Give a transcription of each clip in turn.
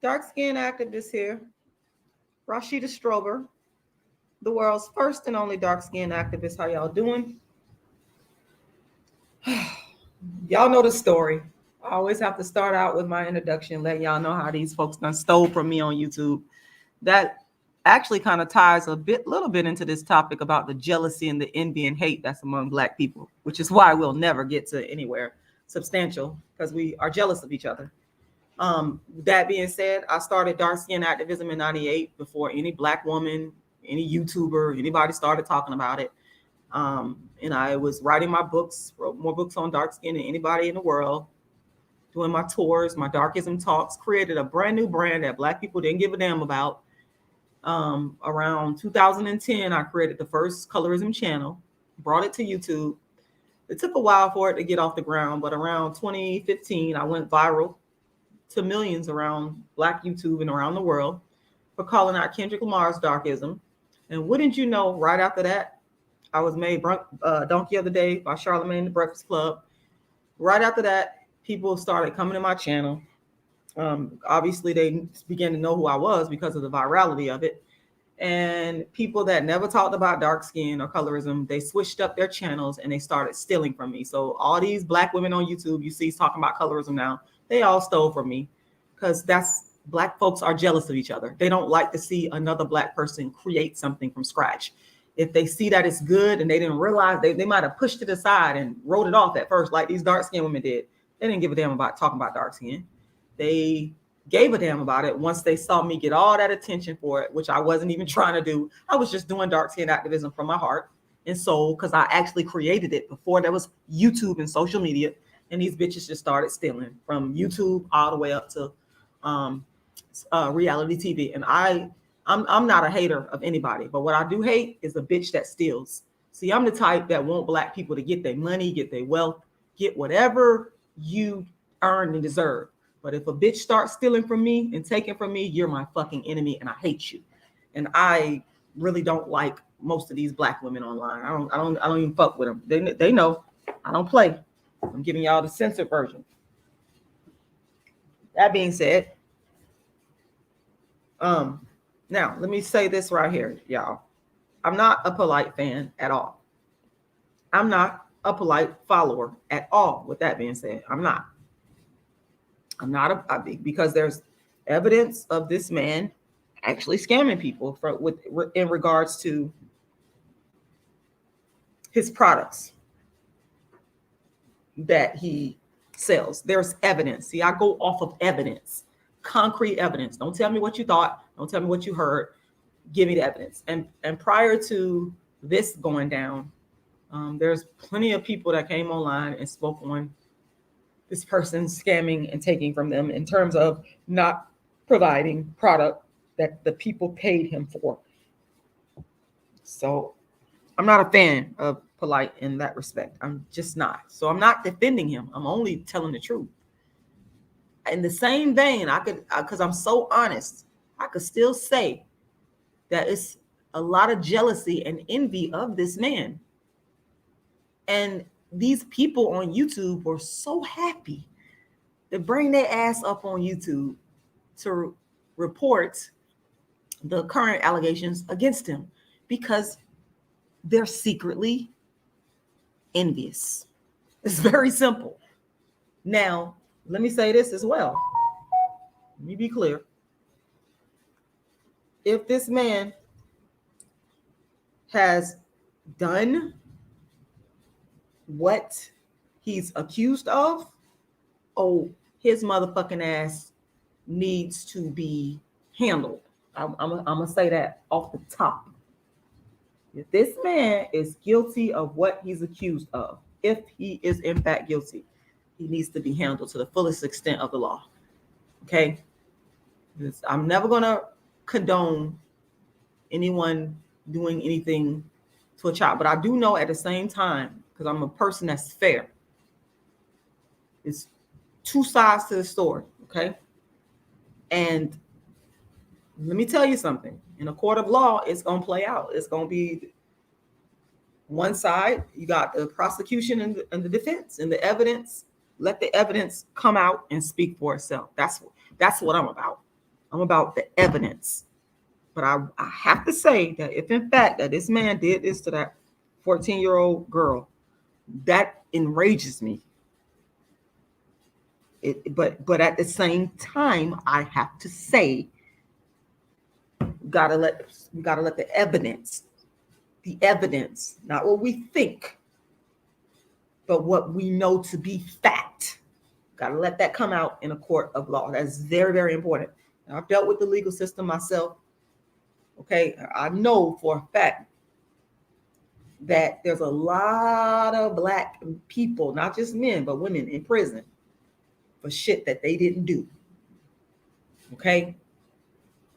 Dark skin activist here. Rashida Strober, the world's first and only dark skin activist. How y'all doing? Y'all know the story. I always have to start out with my introduction, letting y'all know how these folks done stole from me on YouTube. That actually kind of ties little bit into this topic about the jealousy and the envy and hate that's among Black people, which is why we'll never get to anywhere substantial because we are jealous of each other. That being said, I started dark skin activism in '98 before any Black woman, any YouTuber, anybody started talking about it. And I was writing my books, wrote more books on dark skin than anybody in the world, doing my tours, my darkism talks, created a brand new brand that Black people didn't give a damn about. Around 2010, I created the first colorism channel, brought it to YouTube. It took a while for it to get off the ground, but around 2015, I went viral to millions around Black YouTube and around the world for calling out Kendrick Lamar's darkism. And wouldn't you know, right after that, I was made Donkey of the Day by Charlamagne the Breakfast Club. Right after that, people started coming to my channel. Obviously, they began to know who I was because of the virality of it. And people that never talked about dark skin or colorism, they switched up their channels and they started stealing from me. So all these Black women on YouTube you see talking about colorism now, they all stole from me because Black folks are jealous of each other. They don't like to see another Black person create something from scratch. If they see that it's good and they didn't realize, they might have pushed it aside and wrote it off at first, like these dark skin women did. They didn't give a damn about talking about dark skin. They gave a damn about it once they saw me get all that attention for it, which I wasn't even trying to do. I was just doing dark skin activism from my heart and soul because I actually created it before there was YouTube and social media. And these bitches just started stealing from YouTube all the way up to reality TV. And I'm not a hater of anybody, but what I do hate is a bitch that steals. See, I'm the type that want Black people to get their money, get their wealth, get whatever you earn and deserve. But if a bitch starts stealing from me and taking from me, you're my fucking enemy and I hate you. And I really don't like most of these Black women online. I don't even fuck with them. They know I don't play. I'm giving y'all the censored version. That being said, now let me say this right here, y'all. I'm not a Plight fan at all. I'm not a Plight follower at all. With that being said, I'm not because there's evidence of this man actually scamming people in regards to his products that he sells. There's evidence. See, I go off of evidence, concrete evidence. Don't tell me what you thought. Don't tell me what you heard. Give me the evidence. And prior to this going down, there's plenty of people that came online and spoke on this person scamming and taking from them in terms of not providing product that the people paid him for. So I'm not a fan of Plight in that respect. I'm just not. So I'm not defending him. I'm only telling the truth. In the same vein, because I'm so honest, I could still say that it's a lot of jealousy and envy of this man. And these people on YouTube were so happy to bring their ass up on YouTube to report the current allegations against him because they're secretly envious. It's very simple. Now, let me say this as well. Let me be clear. If this man has done what he's accused of, oh, his motherfucking ass needs to be handled. I'm gonna say that off the top. If this man is guilty of what he's accused of, if he is in fact guilty, he needs to be handled to the fullest extent of the law. Okay? I'm never gonna condone anyone doing anything to a child, but I do know at the same time, because I'm a person that's fair, it's two sides to the story, okay? And let me tell you something. In a court of law, it's going to play out. It's going to be one side. You got the prosecution and the defense and the evidence. Let the evidence come out and speak for itself. That's what I'm about. I'm about the evidence. But I have to say that if in fact that this man did this to that 14-year-old girl, that enrages me. But at the same time, I have to say, we gotta let the evidence, not what we think, but what we know to be fact. Gotta let that come out in a court of law. That's very, very important. Now, I've dealt with the legal system myself. Okay, I know for a fact that there's a lot of Black people, not just men, but women in prison for shit that they didn't do. Okay,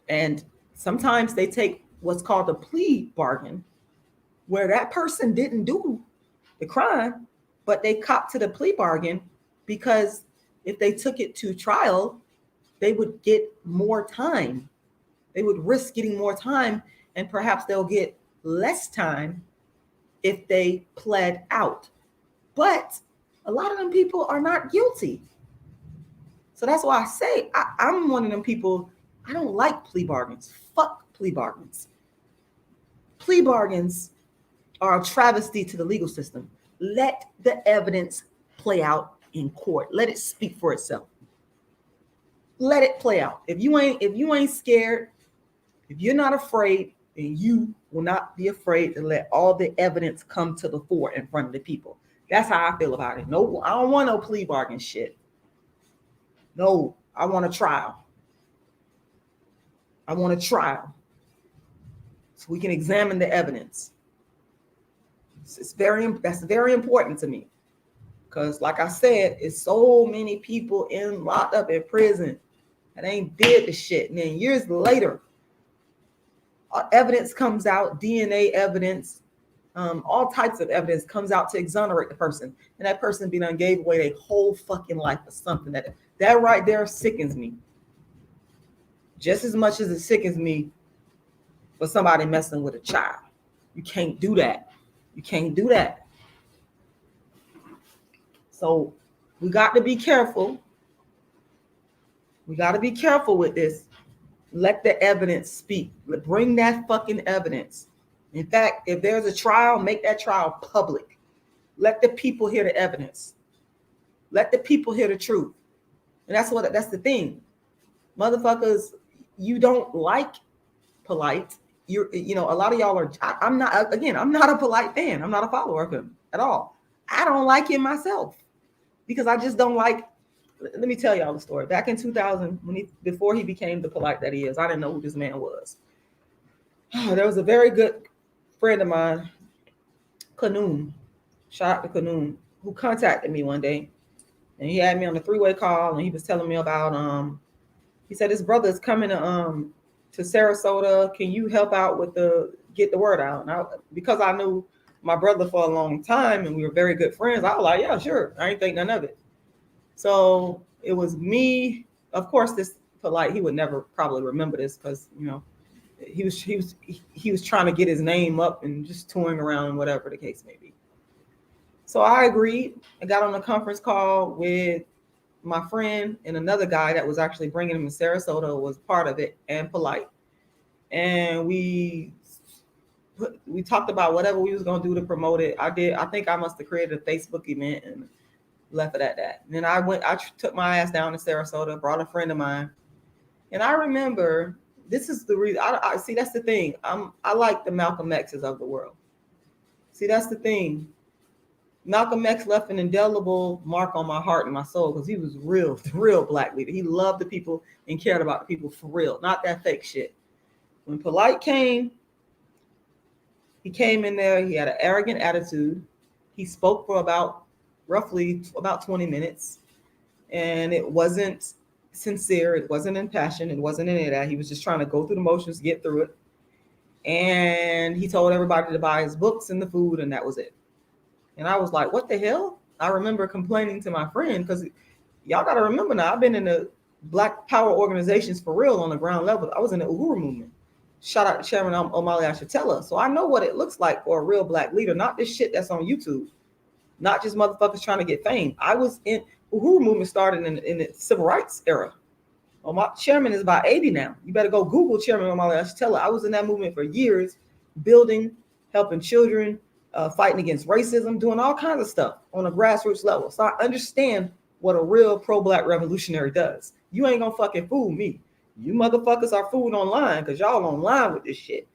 and sometimes they take what's called a plea bargain, where that person didn't do the crime, but they copped to the plea bargain because if they took it to trial, they would get more time. They would risk getting more time, and perhaps they'll get less time if they pled out. But a lot of them people are not guilty. So that's why I say I'm one of them people. I don't like plea bargains. Fuck plea bargains. Plea bargains are a travesty to the legal system. Let the evidence play out in court. Let it speak for itself. Let it play out. If you ain't scared, if you're not afraid, then you will not be afraid to let all the evidence come to the fore in front of the people. That's how I feel about it. No, I don't want no plea bargain shit. No, I want a trial. I want a trial so we can examine the evidence. That's very important to me, because like I said, it's so many people locked up in prison that ain't did the shit, and then years later, evidence comes out, DNA evidence, all types of evidence comes out to exonerate the person, and that person gave away their whole fucking life for something that right there sickens me, just as much as it sickens me for somebody messing with a child. You can't do that. You can't do that. So we got to be careful. We got to be careful with this. Let the evidence speak. Bring that fucking evidence. In fact, if there's a trial, make that trial public. Let the people hear the evidence. Let the people hear the truth. And that's the thing. Motherfuckers, you don't like Plight. A lot of y'all are. I'm not a Plight fan. I'm not a follower of him at all. I don't like him myself because I just don't like. Let me tell y'all the story. Back in 2000, before he became the Plight that he is, I didn't know who this man was. There was a very good friend of mine, Kanoon, shout out to Kanoon, who contacted me one day, and he had me on a 3-way call, and he was telling me about he said his brother is coming to Sarasota. Can you help out with get the word out? And because I knew my brother for a long time and we were very good friends, I was like, yeah, sure. I ain't think none of it. So it was me. Of course, this Plight, he would never probably remember this because he was trying to get his name up and just touring around and whatever the case may be. So I agreed. I got on a conference call with my friend and another guy that was actually bringing him to Sarasota, was part of it, and Plight. And we talked about whatever we was going to do to promote it. I think I must have created a Facebook event and left it at that. And then I took my ass down to Sarasota, brought a friend of mine. And I remember, this is the reason, I see, that's the thing. I like the Malcolm X's of the world. See, that's the thing. Malcolm X left an indelible mark on my heart and my soul because he was real Black leader. He loved the people and cared about the people for real, not that fake shit. When Plight came, he came in there, he had an arrogant attitude. He spoke for roughly about 20 minutes, and it wasn't sincere, it wasn't impassioned, it wasn't any of that. He was just trying to go through the motions, get through it. And he told everybody to buy his books and the food, and that was it. And I was like, what the hell? I remember complaining to my friend, because y'all got to remember now, I've been in the Black Power organizations for real on the ground level. I was in the Uhuru movement. Shout out to Chairman Omali Ashatella. So I know what it looks like for a real Black leader, not this shit that's on YouTube, not just motherfuckers trying to get fame. I was in Uhuru movement, started in the civil rights era. Well, my chairman is about 80 now. You better go Google Chairman Omali Yashitela. I was in that movement for years, building, helping children, fighting against racism, doing all kinds of stuff on a grassroots level. So I understand what a real pro-black revolutionary does. You ain't gonna fucking fool me. You motherfuckers are fooled online because y'all online with this shit.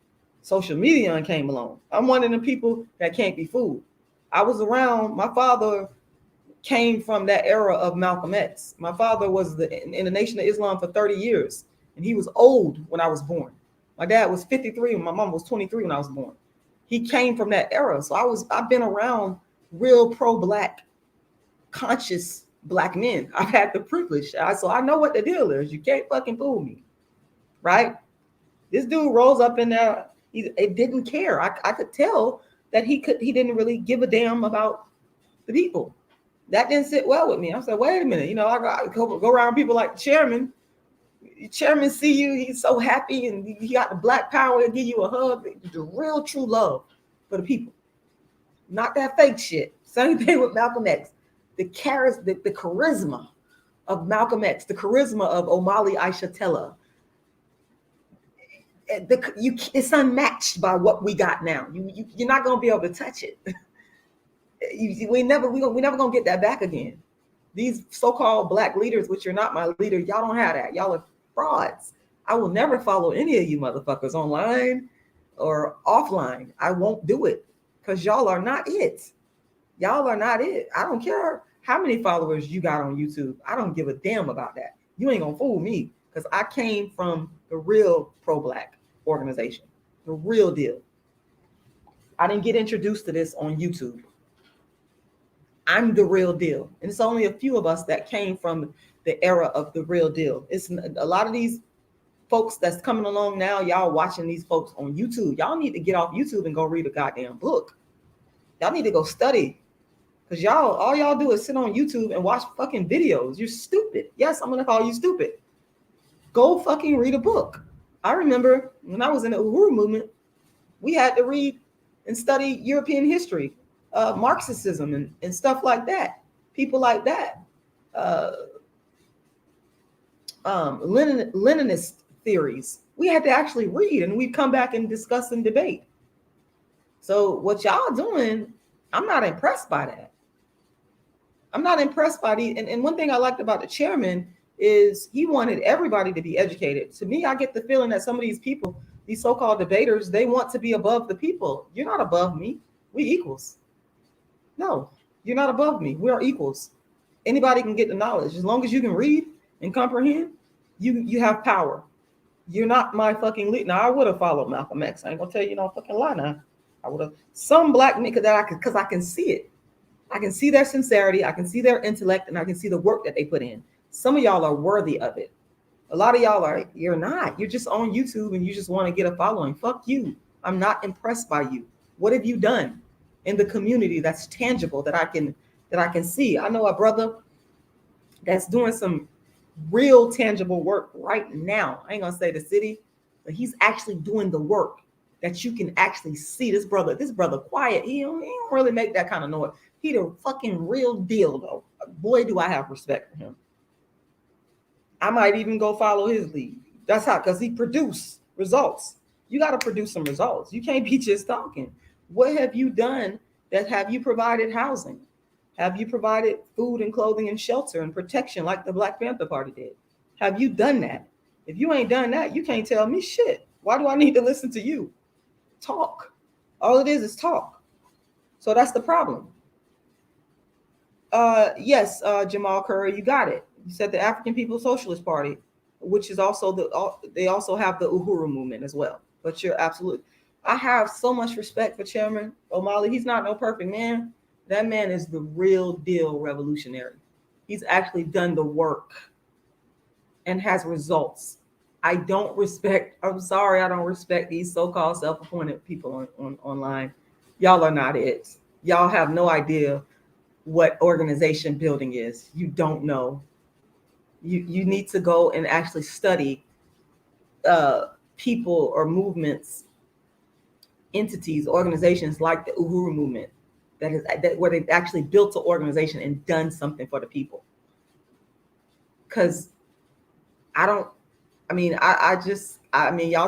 Social media came along. I'm one of the people that can't be fooled. I was around, my father came from that era of Malcolm X. My father was in the Nation of Islam for 30 years, and he was old when I was born. My dad was 53 and my mom was 23 when I was born. He came from that era. So I've been around real pro-black, conscious black men. I've had the privilege. So I know what the deal is. You can't fucking fool me, right? This dude rolls up in there. It didn't care. I could tell that he didn't really give a damn about the people. That didn't sit well with me. I said, wait a minute. You know, I go around people like the chairman. The chairman see you. He's so happy, and he got the black power to give you a hug. The real, true love for the people. Not that fake shit. Same thing with Malcolm X. The charisma of Malcolm X, the charisma of Omali Yashitela. It's unmatched by what we got now. You're not gonna be able to touch it. We're never gonna get that back again. These so-called black leaders, which you're not my leader, y'all don't have that. Y'all are frauds. I will never follow any of you motherfuckers online or offline. I won't do it because y'all are not it. Y'all are not it. I don't care how many followers you got on YouTube. I don't give a damn about that. You ain't gonna fool me because I came from the real pro-black organization, the real deal. I didn't get introduced to this on YouTube. I'm the real deal. And it's only a few of us that came from the era of the real deal. It's a lot of these folks that's coming along now, y'all watching these folks on YouTube. Y'all need to get off YouTube and go read a goddamn book. Y'all need to go study. Because all y'all do is sit on YouTube and watch fucking videos. You're stupid. Yes, I'm going to call you stupid. Go fucking read a book. I remember when I was in the Uhuru movement, we had to read and study European history, Marxism and stuff like that. People like that. Leninist theories. We had to actually read, and we'd come back and discuss and debate. So what y'all doing, I'm not impressed by that. I'm not impressed by these. And one thing I liked about the chairman is he wanted everybody to be educated. To me, I get the feeling that some of these people, these so-called debaters, they want to be above the people. You're not above me. We equals. No, you're not above me. We are equals. Anybody can get the knowledge. As long as you can read and comprehend, you have power. You're not my fucking lead. Now, I would have followed Malcolm X. I ain't gonna tell you no fucking lie now. I would have some black nigga because I can see it. I can see their sincerity. I can see their intellect, and I can see the work that they put in. Some of y'all are worthy of it. A lot of y'all you're not. You're just on YouTube and you just want to get a following. Fuck you. I'm not impressed by you. What have you done in the community that's tangible that I can see? I know a brother that's doing some real tangible work right now. I ain't gonna say the city, but he's actually doing the work that you can actually see. This brother quiet. He don't really make that kind of noise. He the fucking real deal though. Boy, do I have respect for him. I might even go follow his lead. That's how, because he produced results. You got to produce some results. You can't be just talking. What have you done have you provided housing? Have you provided food and clothing and shelter and protection like the Black Panther Party did? Have you done that? If you ain't done that, you can't tell me shit. Why do I need to listen to you? Talk. All it is talk. So that's the problem. Yes, Jamal Curry, you got it. You said the African People's Socialist Party, which is also they also have the Uhuru movement as well. But you're absolutely. I have so much respect for Chairman Omali. He's not no perfect man. That man is the real deal revolutionary. He's actually done the work and has results. I'm sorry, I don't respect these so-called self-appointed people online. Y'all are not it. Y'all have no idea what organization building is. You don't know. You need to go and actually study people or movements, entities, organizations like the Uhuru movement, where they've actually built an organization and done something for the people. Because y'all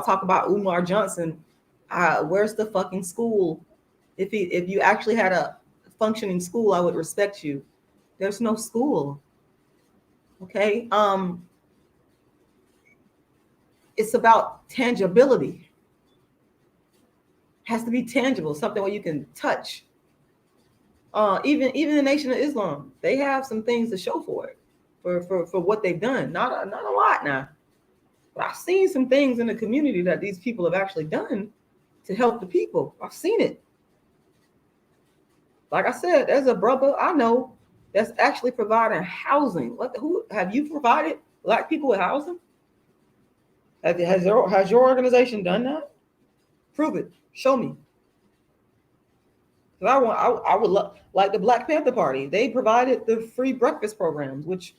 talk about Umar Johnson. Where's the fucking school? If you actually had a functioning school, I would respect you. There's no school. Okay. It's about tangibility. Has to be tangible, something where you can touch. Even the Nation of Islam, they have some things to show for it, for what they've done. Not a lot now, but I've seen some things in the community that these people have actually done to help the people. I've seen it. Like I said, there's a brother I know that's actually providing housing. Who have you provided Black people with housing? Has your organization done that? Prove it. Show me. I would love, like the Black Panther Party. They provided the free breakfast programs, which,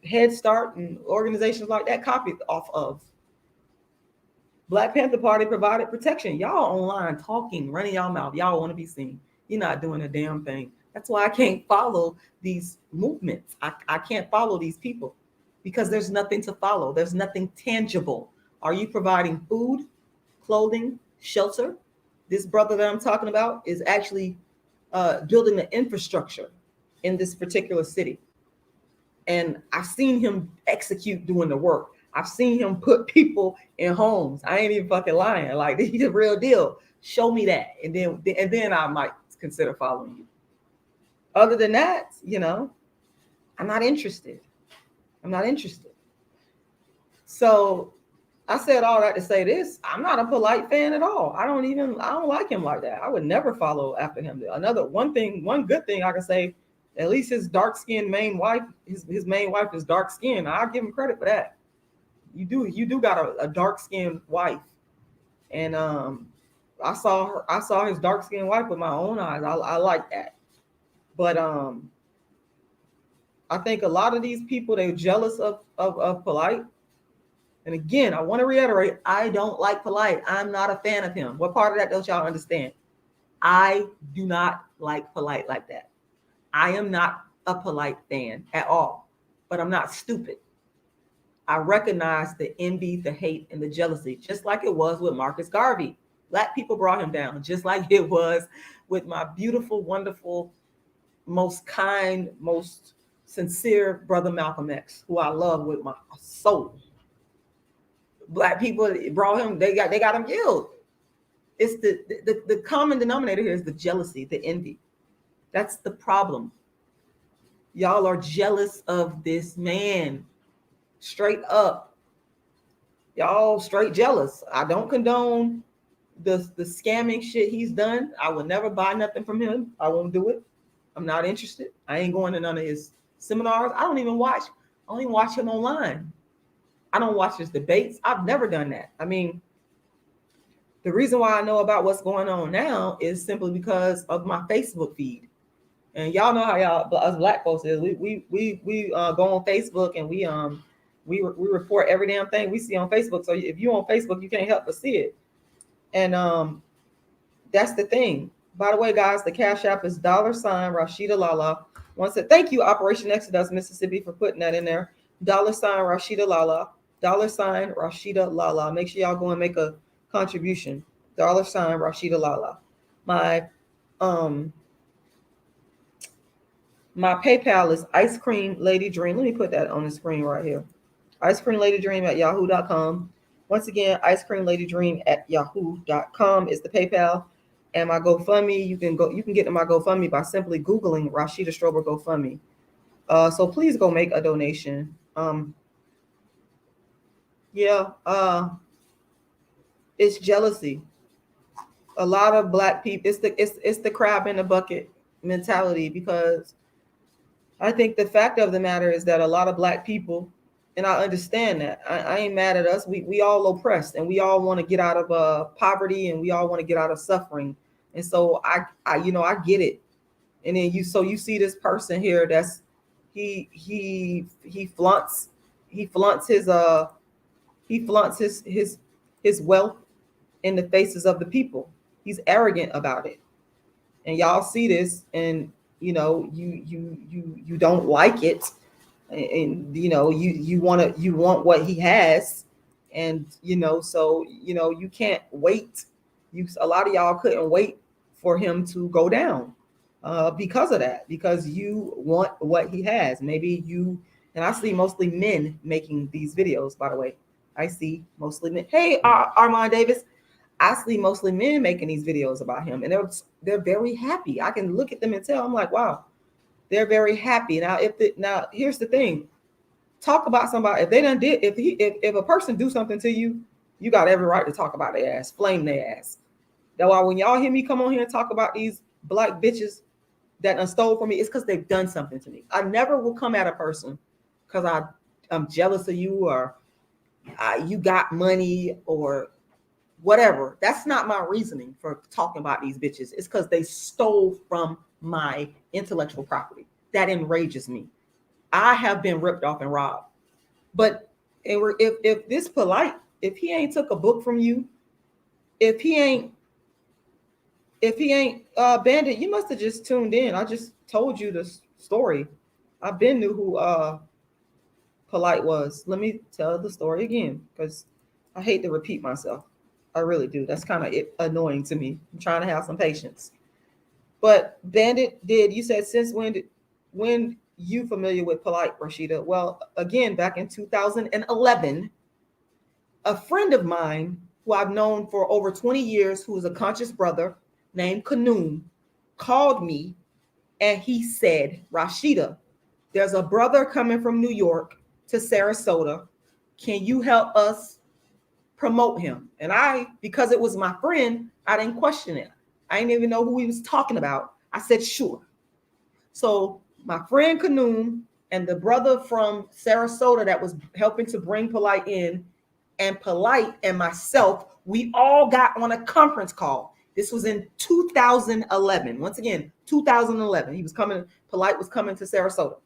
Head Start and organizations like that copied off of. Black Panther Party provided protection. Y'all online talking, running y'all mouth. Y'all want to be seen. You're not doing a damn thing. That's why I can't follow these movements. I can't follow these people because there's nothing to follow. There's nothing tangible. Are you providing food, clothing, shelter? This brother that I'm talking about is actually building the infrastructure in this particular city. And I've seen him execute doing the work. I've seen him put people in homes. I ain't even fucking lying. Like, he's the real deal. Show me that. And then I might consider following you. Other than that, I'm not interested. So I said all that to say this. I'm not a Plight fan at all. I don't like him like that. I would never follow after him. One good thing I can say, at least his dark-skinned main wife, his main wife is dark-skinned. I'll give him credit for that. You do got a dark-skinned wife. And I saw his dark-skinned wife with my own eyes. I like that. But I think a lot of these people, they're jealous of Plight. And again, I want to reiterate, I don't like Plight. I'm not a fan of him. What part of that don't y'all understand? I do not like Plight like that. I am not a Plight fan at all, but I'm not stupid. I recognize the envy, the hate, and the jealousy, just like it was with Marcus Garvey. Black people brought him down, just like it was with my beautiful, wonderful, most kind, most sincere brother Malcolm X, who I love with my soul. Black people brought him, they got him killed. It's the common denominator here is the jealousy, the envy. That's the problem. Y'all are jealous of this man. Straight up. Y'all straight jealous. I don't condone the scamming shit he's done. I will never buy nothing from him. I won't do it. I'm not interested. I ain't going to none of his seminars. I don't even watch him online. I don't watch his debates. I've never done that. I mean, the reason why I know about what's going on now is simply because of my Facebook feed. And y'all know how us Black folks is. We go on Facebook and we report every damn thing we see on Facebook. So if you're on Facebook, you can't help but see it. And that's the thing. By the way, guys, the Cash App is $Rashidalala. Once said, thank you, Operation Exodus Mississippi, for putting that in there. $Rashidalala. $Rashidalala. Make sure y'all go and make a contribution. $Rashidalala. My PayPal is Ice Cream Lady Dream. Let me put that on the screen right here. Ice Cream Lady Dream at yahoo.com. Once again, Ice Cream Lady Dream at yahoo.com is the PayPal. And my GoFundMe, you can get to my GoFundMe by simply Googling Rashida Strober GoFundMe. So please go make a donation. It's jealousy. A lot of Black people, it's the crab in the bucket mentality, because I think the fact of the matter is that a lot of Black people, and I understand that. I ain't mad at us. We all oppressed, and we all want to get out of poverty, and we all want to get out of suffering. And so I get it. And then you see this person here that's he flaunts his wealth in the faces of the people. He's arrogant about it. And y'all see this, and you don't like it. and you want what he has, and so you can't wait. A lot of y'all couldn't wait for him to go down because of that, because you want what he has. Maybe you, and I see mostly men making these videos, by the way. I see mostly men. Hey, Armand Davis. I see mostly men making these videos about him, and they're very happy. I can look at them and tell, I'm like, wow, they're very happy. Now here's the thing. Talk about somebody. If they done did, if a person do something to you, you got every right to talk about their ass, flame their ass. That's why when y'all hear me come on here and talk about these black bitches that done stole from me, it's because they've done something to me. I never will come at a person because I'm jealous of you, or you got money, or whatever. That's not my reasoning for talking about these bitches. It's because they stole from my intellectual property. That enrages me. I have been ripped off and robbed. But if this Plight, if he ain't took a book from you, if he ain't Bandit, you must have just tuned in. I just told you the story. I've been knew who Plight was. Let me tell the story again, because I hate to repeat myself. I really do. That's kind of annoying to me. I'm trying to have some patience. But Bandit did. You said since when you familiar with Plight, Rashida? Well, again, back in 2011, a friend of mine who I've known for over 20 years, who is a conscious brother named Kanoum, called me and he said, Rashida, there's a brother coming from New York to Sarasota. Can you help us promote him? And because it was my friend, I didn't question it. I didn't even know who he was talking about. I said, sure. So my friend Kanoum and the brother from Sarasota that was helping to bring Plight in, and Plight and myself, we all got on a conference call. This was in 2011. Once again, 2011. Plight was coming to Sarasota.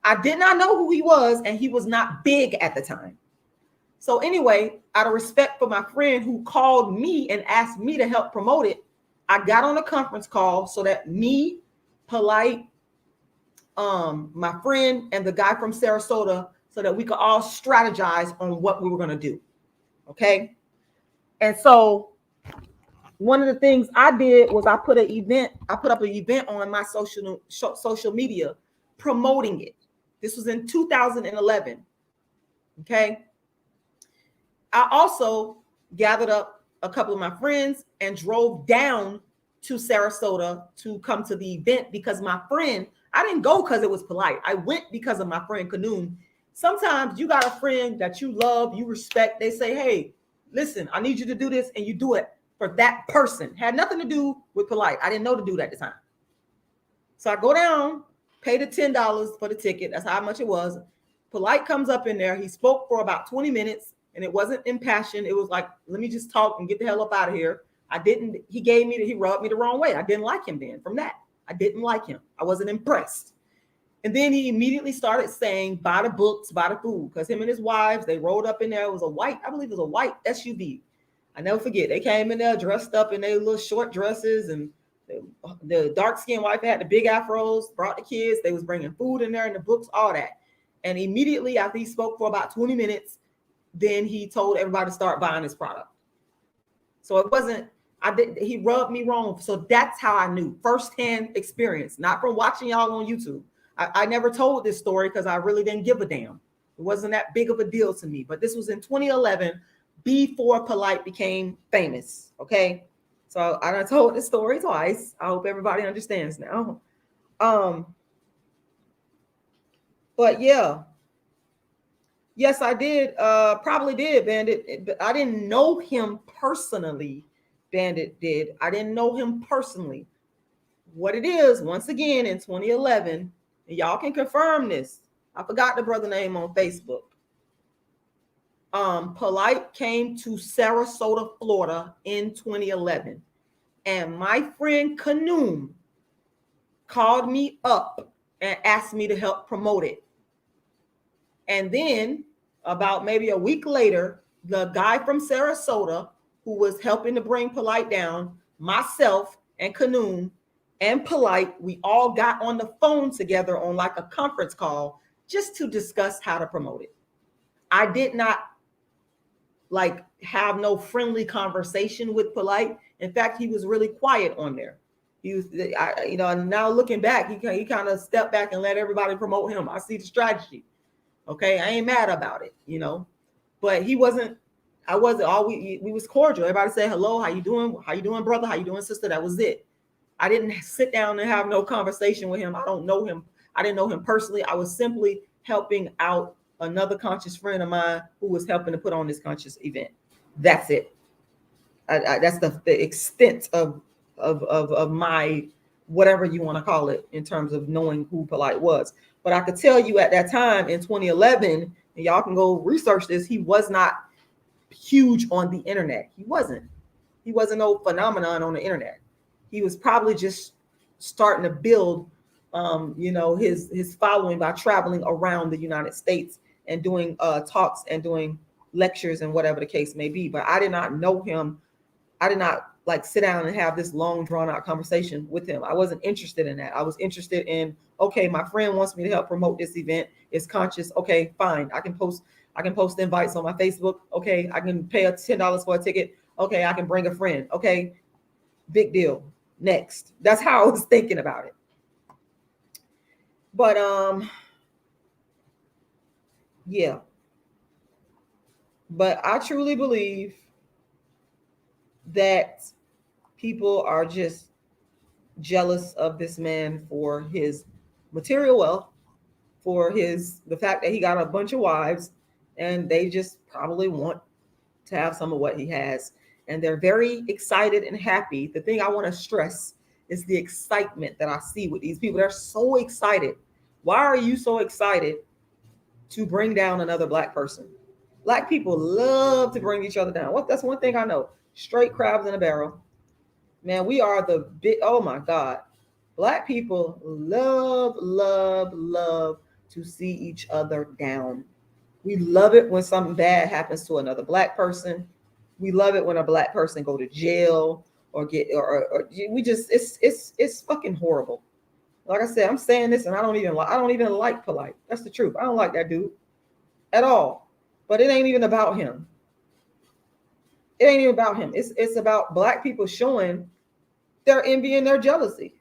I did not know who he was, and he was not big at the time. So anyway, out of respect for my friend who called me and asked me to help promote it, I got on a conference call so that me, Plight, my friend, and the guy from Sarasota, so that we could all strategize on what we were going to do. Okay. And so one of the things I did was I put up an event on my social media promoting it. This was in 2011. Okay. I also gathered up a couple of my friends and drove down to Sarasota to come to the event, because my friend, I didn't go because it was Plight. I went because of my friend Kanoum. Sometimes you got a friend that you love, you respect. They say, hey, listen, I need you to do this, and you do it for that person. Had nothing to do with Plight. I didn't know to do that at the time. So I go down, pay the $10 for the ticket. That's how much it was. Plight comes up in there. He spoke for about 20 minutes, and it wasn't impassioned. It was like, let me just talk and get the hell up out of here. He rubbed me the wrong way. I didn't like him then. From that, I didn't like him. I wasn't impressed. And then he immediately started saying, buy the books, buy the food. Because him and his wives, they rolled up in there. It was I believe it was a white SUV. I never forget. They came in there dressed up in their little short dresses, and the dark-skinned wife had the big afros, brought the kids. They was bringing food in there and the books, all that. And immediately after he spoke for about 20 minutes, then he told everybody to start buying his product. So it wasn't, he rubbed me wrong. So that's how I knew, firsthand experience, not from watching y'all on YouTube. I never told this story because I really didn't give a damn. It wasn't that big of a deal to me. But this was in 2011, before Plight became famous. Okay. So I done told this story twice. I hope everybody understands now. But yeah. Yes, I did. Probably did, Bandit. But I didn't know him personally. Bandit did. I didn't know him personally. What it is, once again, in 2011, and y'all can confirm this. I forgot the brother name on Facebook. Plight came to Sarasota, Florida in 2011. And my friend Kanoum called me up and asked me to help promote it. And then about maybe a week later, the guy from Sarasota who was helping to bring Plight down, myself and Kanoum and Plight, we all got on the phone together on like a conference call, just to discuss how to promote it. I did not like have no friendly conversation with Plight. In fact, he was really quiet on there. He was, now looking back, he kind of stepped back and let everybody promote him. I see the strategy. Okay, I ain't mad about it, but he wasn't. I wasn't. All we was cordial. Everybody said hello. How you doing? How you doing, brother? How you doing, sister? That was it. I didn't sit down and have no conversation with him. I don't know him. I didn't know him personally. I was simply helping out another conscious friend of mine who was helping to put on this conscious event. That's it. That's the extent of my whatever you want to call it in terms of knowing who Plight was. But I could tell you at that time in 2011, and y'all can go research this, he was not huge on the internet. He wasn't no phenomenon on the internet. He was probably just starting to build his following by traveling around the United States and doing talks and doing lectures and whatever the case may be. But I did not know him. I did not like sit down and have this long drawn out conversation with him. I wasn't interested in that. I was interested in, okay, my friend wants me to help promote this event. It's conscious. Okay, fine. I can post invites on my Facebook. Okay, I can pay $10 for a ticket. Okay, I can bring a friend. Okay, big deal. Next. That's how I was thinking about it. But yeah. But I truly believe that people are just jealous of this man for his material wealth, for the fact that he got a bunch of wives, and they just probably want to have some of what he has. And they're very excited and happy. The thing I want to stress is the excitement that I see with these people. They're so excited. Why are you so excited to bring down another Black person? Black people love to bring each other down. That's one thing I know. Straight crabs in a barrel. Man, we are the big, oh my God. Black people love to see each other down. We love it when something bad happens to another Black person. We love it when a Black person go to jail or we just, it's fucking horrible. Like I said, I'm saying this and I don't even like Plight. That's the truth. I don't like that dude at all. But it ain't even about him. It ain't even about him. It's about Black people showing their envy and their jealousy.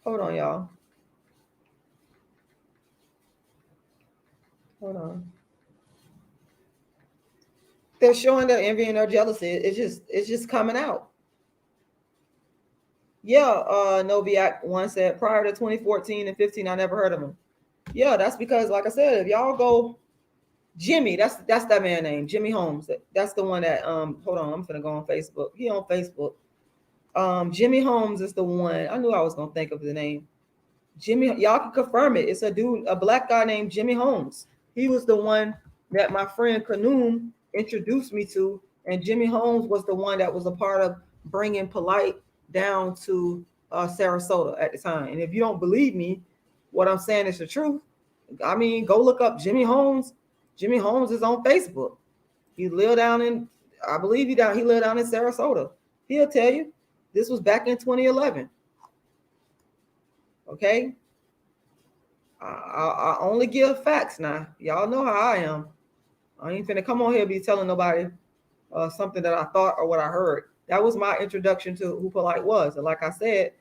Hold on, y'all. Hold on. They're showing their envy and their jealousy. It's just coming out. Yeah, Noviak once said prior to 2014 and 15, I never heard of him. Yeah, that's because, like I said, if y'all go Jimmy, that's that man name, Jimmy Holmes. That's the one that hold on, I'm gonna go on Facebook. He on Facebook. Jimmy Holmes is the one. I knew I was gonna think of the name. Jimmy, y'all can confirm it. It's a dude, a Black guy named Jimmy Holmes. He was the one that my friend Kanoom introduced me to, and Jimmy Holmes was the one that was a part of bringing Plight down to Sarasota at the time. And if you don't believe me, what I'm saying is the truth. I mean, go look up Jimmy Holmes. Jimmy Holmes is on Facebook. He lived down in, I believe he lived down in Sarasota. He'll tell you. This was back in 2011. Okay. I only give facts now. Y'all know how I am. I ain't finna come on here and be telling nobody something that I thought or what I heard. That was my introduction to who Plight was. And like I said,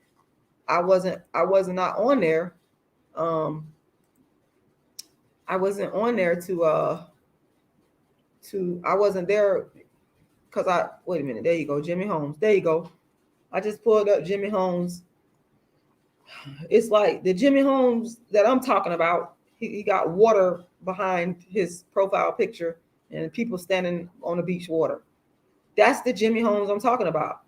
I wasn't not on there. I wasn't on there I wasn't there because wait a minute, there you go, Jimmy Holmes. There you go. I just pulled up Jimmy Holmes. It's like the Jimmy Holmes that I'm talking about, he got water behind his profile picture and people standing on the beach water. That's the Jimmy Holmes I'm talking about.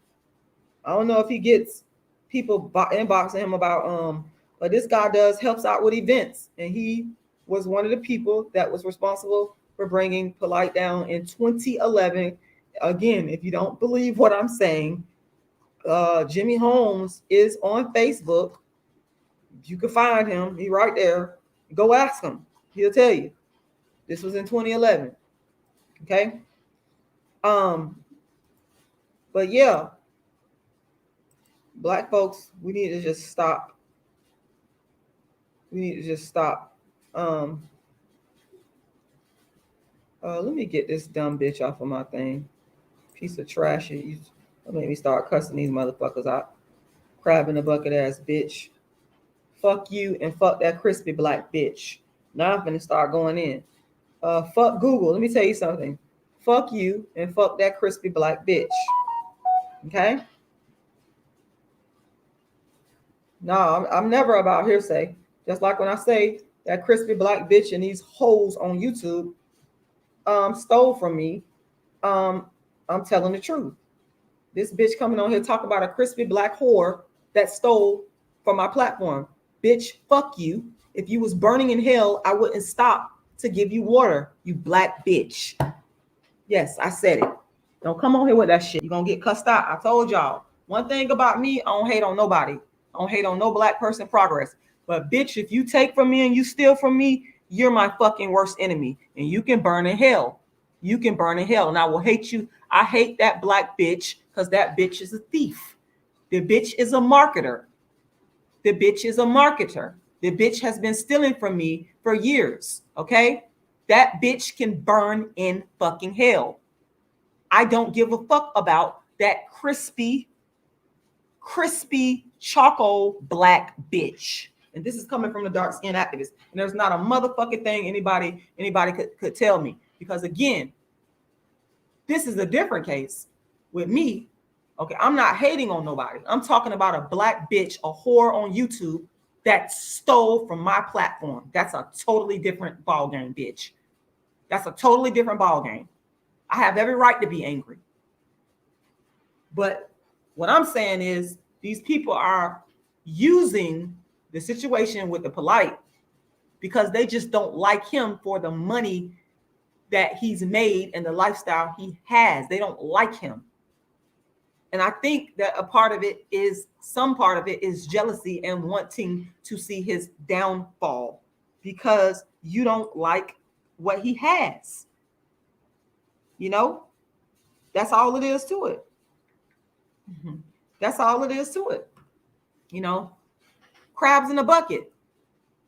I don't know if he gets people inboxing him about, but this guy helps out with events. And he was one of the people that was responsible for bringing Plight down in 2011. Again, if you don't believe what I'm saying, Jimmy Holmes is on Facebook. You can find him. He's right there. Go ask him. He'll tell you. This was in 2011. Okay. But yeah, Black folks, we need to just stop We need to just stop. Let me get this dumb bitch off of my thing. Piece of trash. You made me start cussing these motherfuckers out. Crab in the bucket ass bitch. Fuck you and fuck that crispy black bitch. Now I'm finna start going in. Fuck Google. Let me tell you something. Fuck you and fuck that crispy black bitch. Okay? No, I'm never about hearsay. Just like when I say that crispy black bitch and these hoes on YouTube stole from me, I'm telling the truth. This bitch coming on here talking about a crispy black whore that stole from my platform. Bitch, fuck you. If you was burning in hell, I wouldn't stop to give you water, you black bitch. Yes, I said it. Don't come on here with that shit. You're gonna get cussed out. I told y'all. One thing about me, I don't hate on nobody. I don't hate on no black person progress. But bitch, if you take from me and you steal from me, you're my fucking worst enemy. And you can burn in hell. You can burn in hell. And I will hate you. I hate that black bitch because that bitch is a thief. The bitch is a marketer. The bitch is a marketer. The bitch has been stealing from me for years. Okay? That bitch can burn in fucking hell. I don't give a fuck about that crispy choco black bitch. And this is coming from the dark skin activist. And there's not a motherfucking thing anybody could tell me. Because again, this is a different case with me. Okay, I'm not hating on nobody. I'm talking about a black bitch, a whore on YouTube that stole from my platform. That's a totally different ball game, bitch. That's a totally different ball game. I have every right to be angry. But what I'm saying is these people are using the situation with the Plight because they just don't like him for the money that he's made and the lifestyle he has. They don't like him. And I think that some part of it is jealousy and wanting to see his downfall because you don't like what he has. You know, that's all it is to it. That's all it is to it. You know, crabs in a bucket.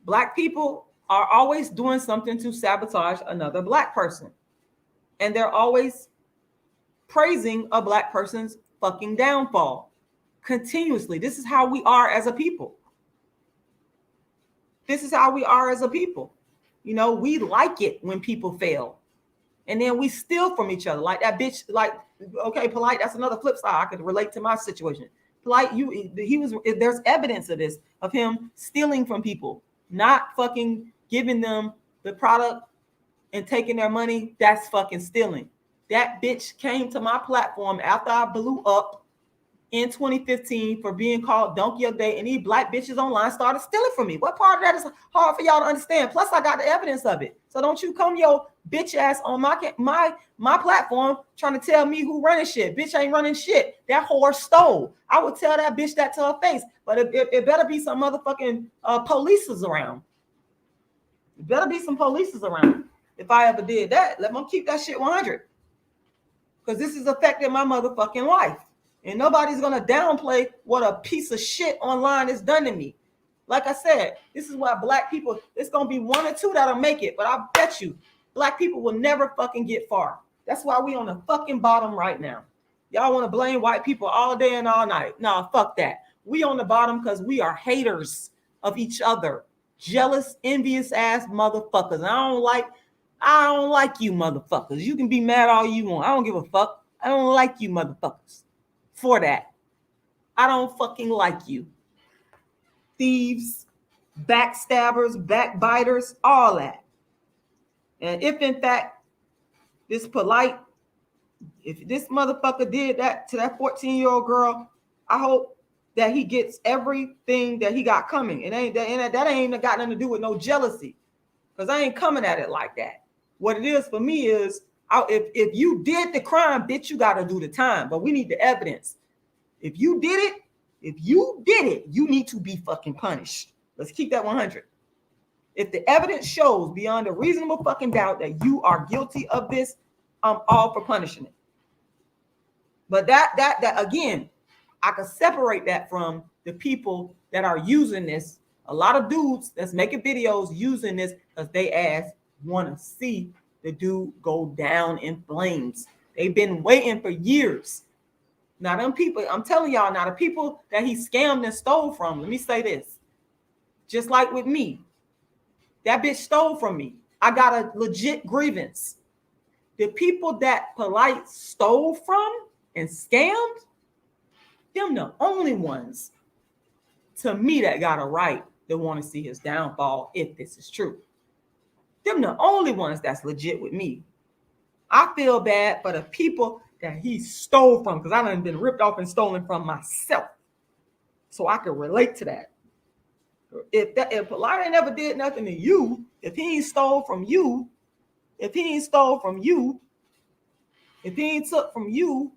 Black people are always doing something to sabotage another black person. And they're always praising a black person's fucking downfall continuously. This is how we are as a people. This is how we are as a people. You know, we like it when people fail. And then we steal from each other. Like that bitch, like, okay, Plight, that's another flip side. I could relate to my situation. Plight, there's evidence of this, of him stealing from people, not fucking giving them the product and taking their money. That's fucking stealing. That bitch came to my platform after I blew up in 2015 for being called Donkey of the Day, and these black bitches online started stealing from me. What part of that is hard for y'all to understand? Plus, I got the evidence of it. So don't you come your bitch ass on my platform trying to tell me who running shit. Bitch ain't running shit. That whore stole. I would tell that bitch that to her face. But it better be some motherfucking polices around. It better be some polices around. If I ever did that, let me keep that shit 100. Because this is affecting my motherfucking life. And nobody's going to downplay what a piece of shit online has done to me. Like I said, this is why black people, it's going to be one or two that'll make it. But I bet you, black people will never fucking get far. That's why we on the fucking bottom right now. Y'all want to blame white people all day and all night. No, fuck that. We on the bottom because we are haters of each other. Jealous, envious ass motherfuckers. I don't like you motherfuckers. You can be mad all you want. I don't give a fuck. I don't like you motherfuckers. For that, I don't fucking like you. Thieves, backstabbers, backbiters, all that. And if in fact this Plight, if this motherfucker did that to that 14-year-old girl, I hope that he gets everything that he got coming. That ain't got nothing to do with no jealousy, because I ain't coming at it like that. What it is for me is, if you did the crime, bitch, you got to do the time. But we need the evidence. If you did it, you need to be fucking punished. Let's keep that 100. If the evidence shows beyond a reasonable fucking doubt that you are guilty of this, I'm all for punishing it. But that again, I can separate that from the people that are using this A lot of dudes that's making videos using this because they ass want to see the dude go down in flames. They've been waiting for years. Now, them people, I'm telling y'all now, the people that he scammed and stole from, let me say this. Just like with me, that bitch stole from me. I got a legit grievance. The people that Plight stole from and scammed, them the only ones to me that got a right to want to see his downfall if this is true. Them the only ones that's legit with me. I feel bad for the people that he stole from because I done been ripped off and stolen from myself. So I can relate to that. If Plight ain't never did nothing to you, if he ain't stole from you, if he ain't took from you,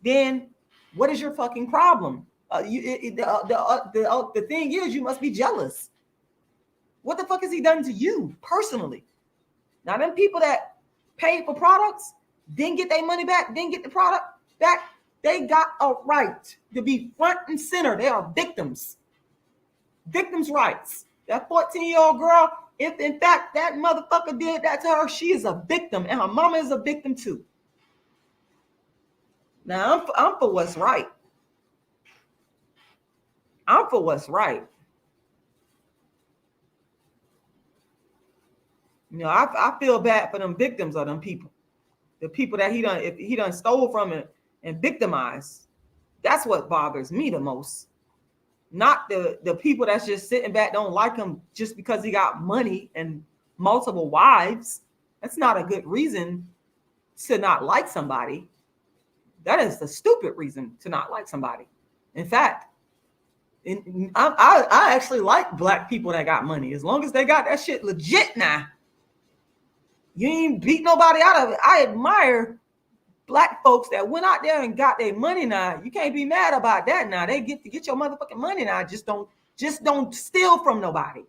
then what is your fucking problem? The thing is, you must be jealous. What the fuck has he done to you personally? Now, them people that paid for products, didn't get their money back, didn't get the product back, they got a right to be front and center. They are victims. Victims' rights. That 14-year-old girl, if in fact that motherfucker did that to her, she is a victim, and her mama is a victim too. Now, I'm for what's right. I'm for what's right. You know, I feel bad for them victims of them people. The people that he done stole from and victimized. That's what bothers me the most. Not the people that's just sitting back, don't like him just because he got money and multiple wives. That's not a good reason to not like somebody. That is the stupid reason to not like somebody. In fact, I actually like black people that got money, as long as they got that shit legit now. You ain't beat nobody out of it. I admire black folks that went out there and got their money now. You can't be mad about that now. They get to get your motherfucking money now. Just don't steal from nobody.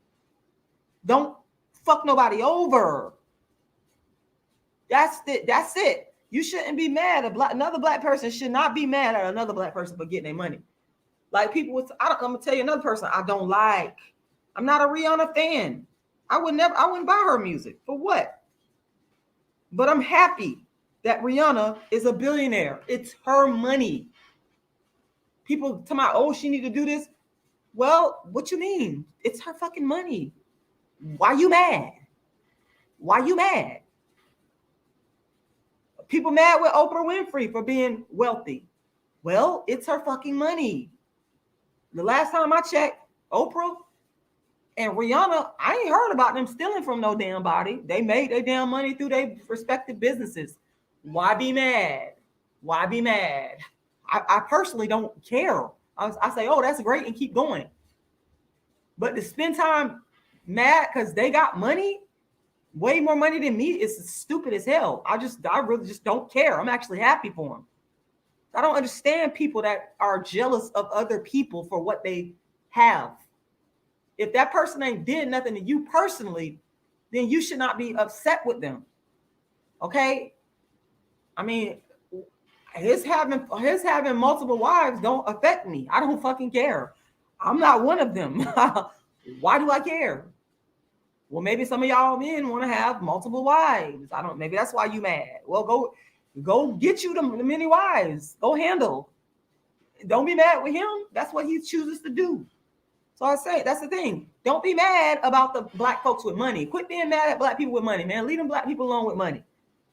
Don't fuck nobody over. That's it. You shouldn't be mad. Another black person should not be mad at another black person for getting their money. Like people, I'm gonna tell you another person I don't like. I'm not a Rihanna fan. I wouldn't buy her music. For what? But I'm happy that Rihanna is a billionaire. It's her money. People tell me, oh, she need to do this. Well, what you mean? It's her fucking money. Why you mad? Why you mad? People mad with Oprah Winfrey for being wealthy. Well, it's her fucking money. The last time I checked, Oprah and Rihanna, I ain't heard about them stealing from no damn body. They made their damn money through their respective businesses. Why be mad? Why be mad? I personally don't care. I say, oh, that's great, and keep going. But to spend time mad because they got money, way more money than me, is stupid as hell. I really just don't care. I'm actually happy for them. I don't understand people that are jealous of other people for what they have. If that person ain't did nothing to you personally, then you should not be upset with them. Okay? I mean, his having multiple wives don't affect me. I don't fucking care. I'm not one of them. Why do I care? Well, maybe some of y'all men want to have multiple wives. Maybe that's why you mad. Well, go get you the many wives. Go handle. Don't be mad with him. That's what he chooses to do. So I say, that's the thing. Don't be mad about the black folks with money. Quit being mad at black people with money, man. Leave them black people alone with money.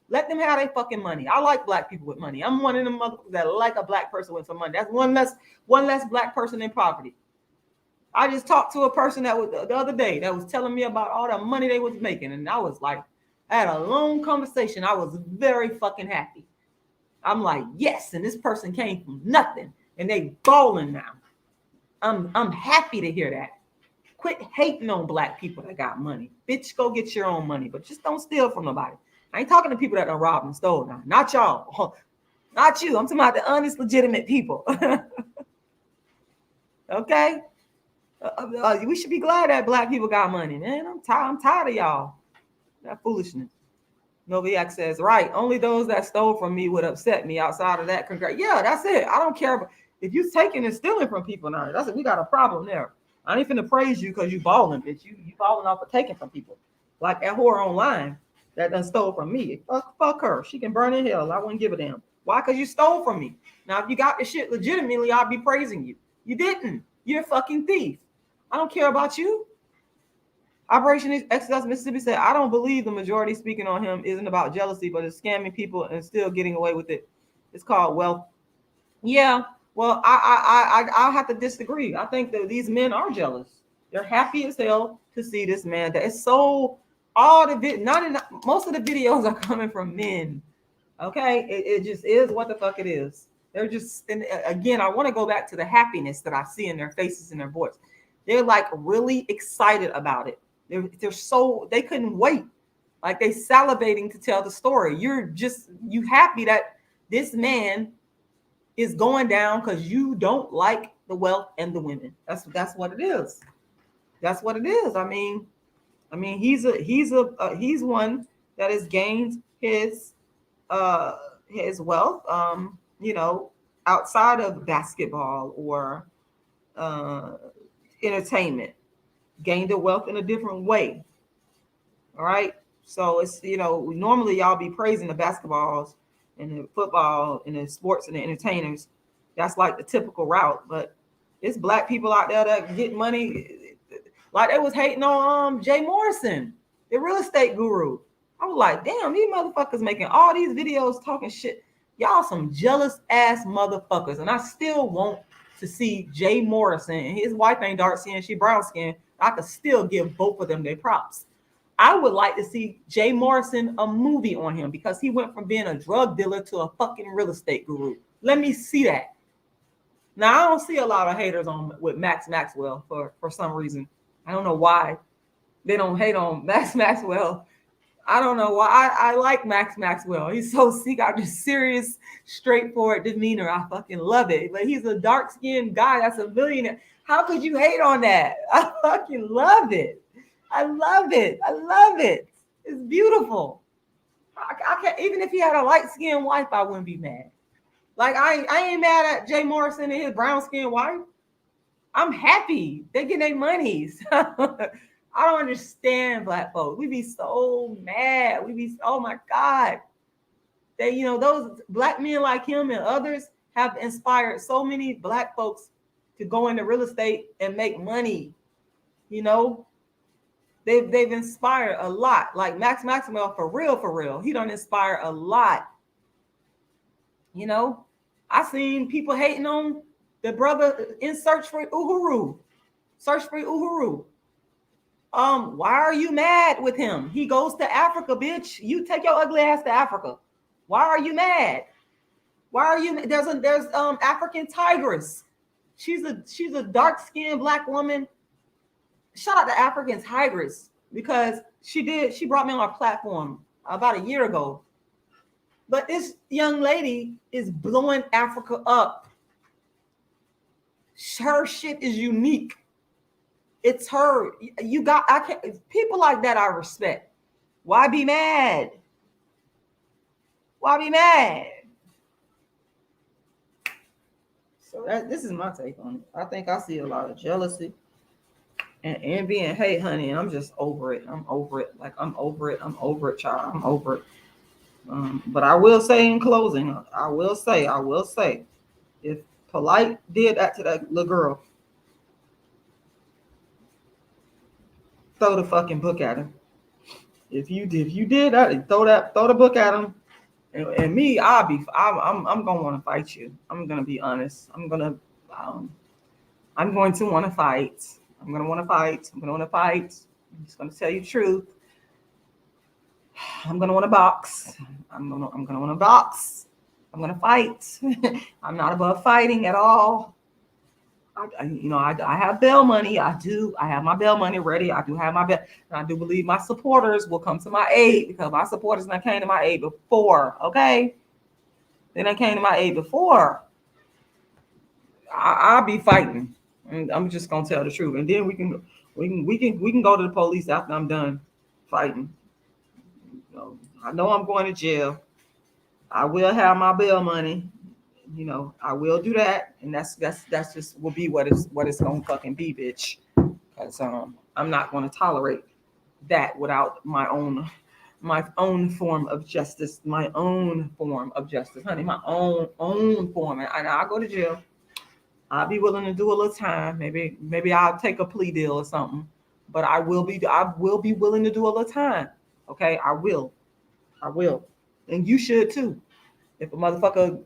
Let them have their fucking money. I like black people with money. I'm one of them that like a black person with some money. That's one less black person in poverty. I just talked to a person that was the other day that was telling me about all the money they was making. And I was like, I had a long conversation. I was very fucking happy. I'm like, yes. And this person came from nothing and they balling now. I'm happy to hear that. Quit hating on black people that got money. Bitch, go get your own money, but just don't steal from nobody. I ain't talking to people that done robbed and stole now. Not y'all. Not you. I'm talking about the honest, legitimate people. Okay? We should be glad that black people got money, man. I'm tired of y'all. That foolishness. Noviak says, right, only those that stole from me would upset me. Outside of that, yeah, that's it. I don't care. If you're taking and stealing from people now, we got a problem there. I ain't finna praise you because you balling, bitch. You balling off of taking from people. Like that whore online that done stole from me. Fuck her. She can burn in hell. I wouldn't give a damn. Why? Because you stole from me. Now, if you got the shit legitimately, I'll be praising you. You didn't. You're a fucking thief. I don't care about you. Operation Exodus Mississippi said, I don't believe the majority speaking on him isn't about jealousy, but it's scamming people and still getting away with it. It's called wealth. Yeah, well, I'll have to disagree. I think that these men are jealous. They're happy as hell to see this man. That is so all the most of the videos are coming from men. Okay, it just is what the fuck it is. They're just, and again, I want to go back to the happiness that I see in their faces and their voice. They're like really excited about it. They're so, they couldn't wait. Like they salivating to tell the story. You happy that this man is going down because you don't like the wealth and the women. That's what it is. That's what it is. I mean, he's one that has gained his wealth, outside of basketball or entertainment, gained the wealth in a different way. All right. So it's, normally y'all be praising the basketballs and the football and the sports and the entertainers. That's like the typical route. But it's black people out there that get money. Like they was hating on Jay Morrison, the real estate guru. I was like, damn, these motherfuckers making all these videos talking shit. Y'all some jealous ass motherfuckers. And I still want to see Jay Morrison, and his wife ain't dark skin, she brown skin. I could still give both of them their props. I would like to see Jay Morrison a movie on him because he went from being a drug dealer to a fucking real estate guru. Let me see that. Now, I don't see a lot of haters with Max Maxwell for some reason. I don't know why they don't hate on Max Maxwell. I don't know why. I like Max Maxwell. He's so got this serious, straightforward demeanor. I fucking love it. But he's a dark-skinned guy that's a billionaire. How could you hate on that? I fucking love it. I love it. I love it. It's beautiful. I can't, even if he had a light-skinned wife, I wouldn't be mad. Like, I ain't mad at Jay Morrison and his brown-skinned wife. I'm happy. They get their monies. I don't understand black folks. We be so mad. Oh my God. They, those black men like him and others have inspired so many black folks to go into real estate and make money. They've inspired a lot. Like Max Maxwell, for real. He done inspire a lot. I seen people hating on the brother in Search for Uhuru. Why are you mad with him? He goes to Africa, bitch. You take your ugly ass to Africa. Why are you mad? There's African Tigress. She's a dark-skinned black woman. Shout out to African Tigress because she brought me on our platform about a year ago. But this young lady is blowing Africa up. Her shit is unique. It's her. People like that I respect. Why be mad? So this is my take on it. I think I see a lot of jealousy and envy and hate, honey. And I'm just over it. I'm over it, child. I'm over it. But I will say in closing, I will say, if Plight did that to that little girl, throw the fucking book at him. If you did that, throw the book at him. And me, I'm gonna want to fight you. I'm gonna be honest. I'm going to want to fight. I'm just gonna tell you the truth. I'm gonna want to box. I'm gonna want to box. I'm gonna fight. I'm not above fighting at all. I have bail money. I have my bail money ready. I do have my bail. And I do believe my supporters will come to my aid because my supporters not came to my aid before. Okay, they done came to my aid before. I'll be fighting, and I'm just gonna tell the truth. And then we can go to the police after I'm done fighting. I know I'm going to jail. I will have my bail money. I will do that, and that's just will be what it's gonna fucking be, bitch. because I'm not going to tolerate that without my own form of justice, honey, my own form. And I'll go to jail. I'll be willing to do a little time. Maybe I'll take a plea deal or something. But I will be willing to do a little time. Okay, I will. And you should too. If a motherfucker,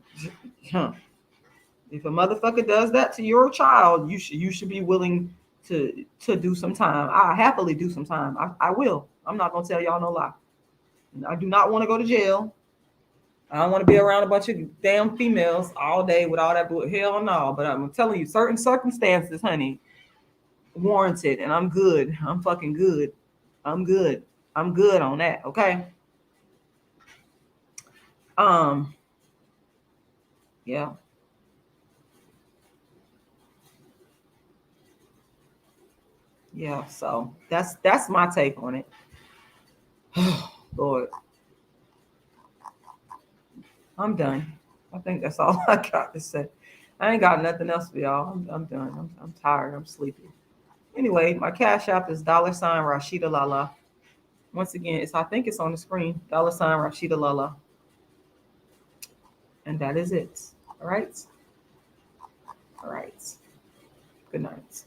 does that to your child, you should be willing to do some time. I'll happily do some time. I will. I'm not gonna tell y'all no lie. I do not want to go to jail. I don't want to be around a bunch of damn females all day with all that hell no. But I'm telling you, certain circumstances, honey, warranted, and I'm good. I'm fucking good. I'm good. I'm good on that. Okay. Yeah. Yeah. So that's my take on it. Lord. I'm done. I think that's all I got to say. I ain't got nothing else for y'all. I'm done. I'm tired. I'm sleepy. Anyway, my Cash App is $Rashidalala. Once again, I think it's on the screen. $Rashidalala. And that is it. All right. All right. Good night.